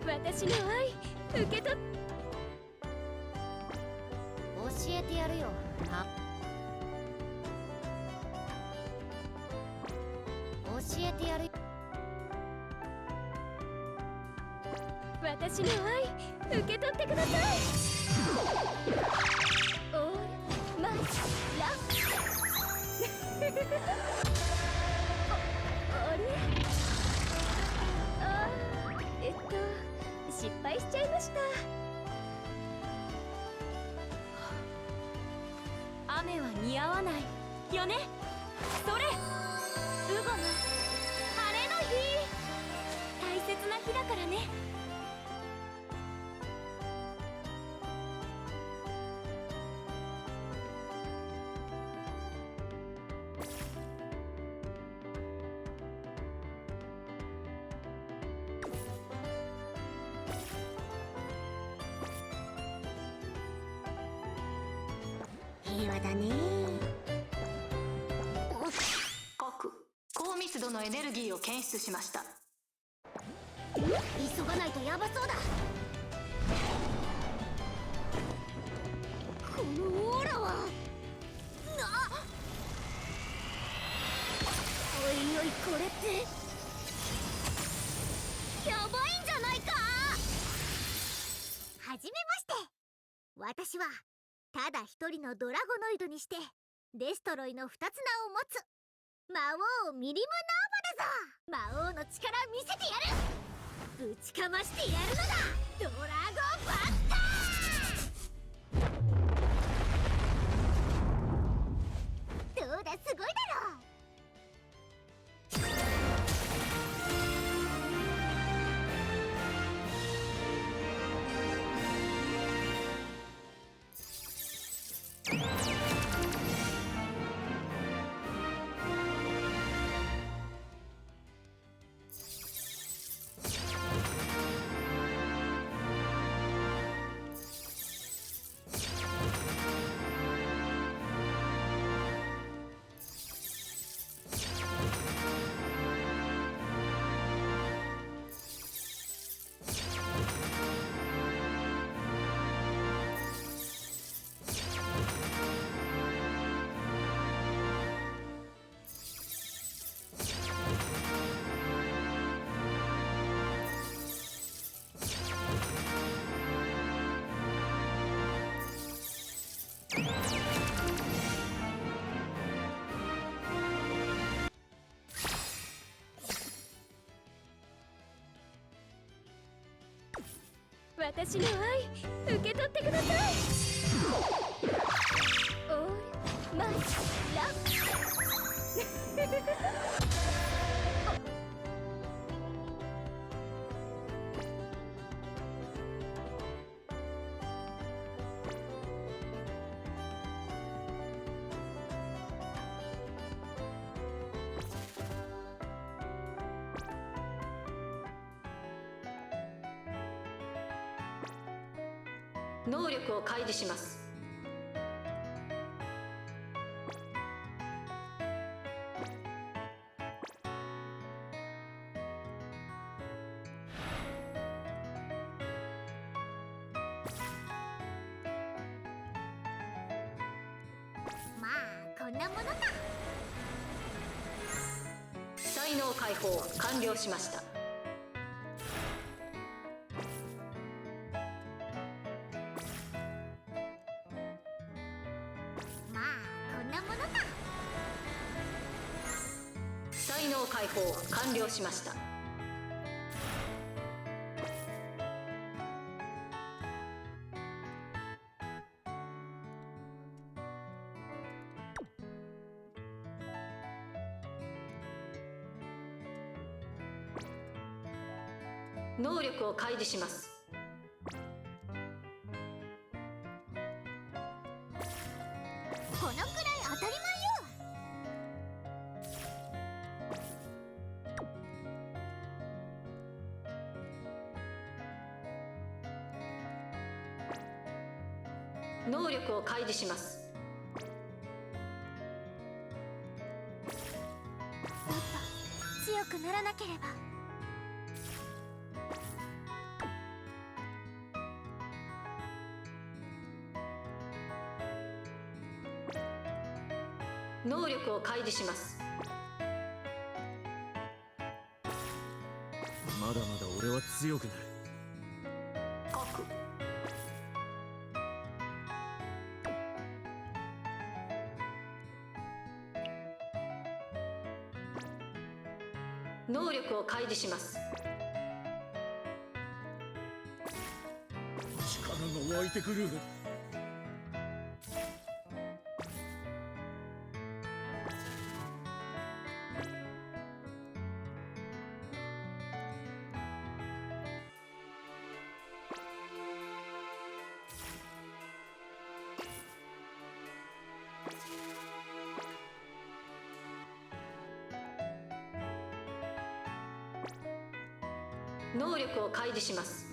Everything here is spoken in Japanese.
私の愛受け取っ教えてやるよ。教えてやるよ。私の愛受け取ってください。オールマイラブあれ、失敗しちゃいました。雨は似合わないよね。それウゴの晴れの日、大切な日だからね。平和だね。各高密度のエネルギーを検出しました。急がないとヤバそうだ。このオーラはおいおい、これってやばいんじゃないか。はじめまして。私はただ一人のドラゴノイドにしてデストロイの二つ名を持つ魔王ミリムナーバだぞ。魔王の力見せてやる。ぶちかましてやるのだ。ドラゴンバスター。どうだ、すごいだろう。私の愛受け取ってください。オールマイラ能力を開示します。まあこんなものだ。才能解放完了しました。まあこんなものだ。才能解放完了しました。能力を開示します。このくらい当たり前よ。能力を開示します。もっと強くならなければ。能力を開示します。まだまだ俺は強くなる。核。能力を開示します。力が湧いてくる。能力を開示します。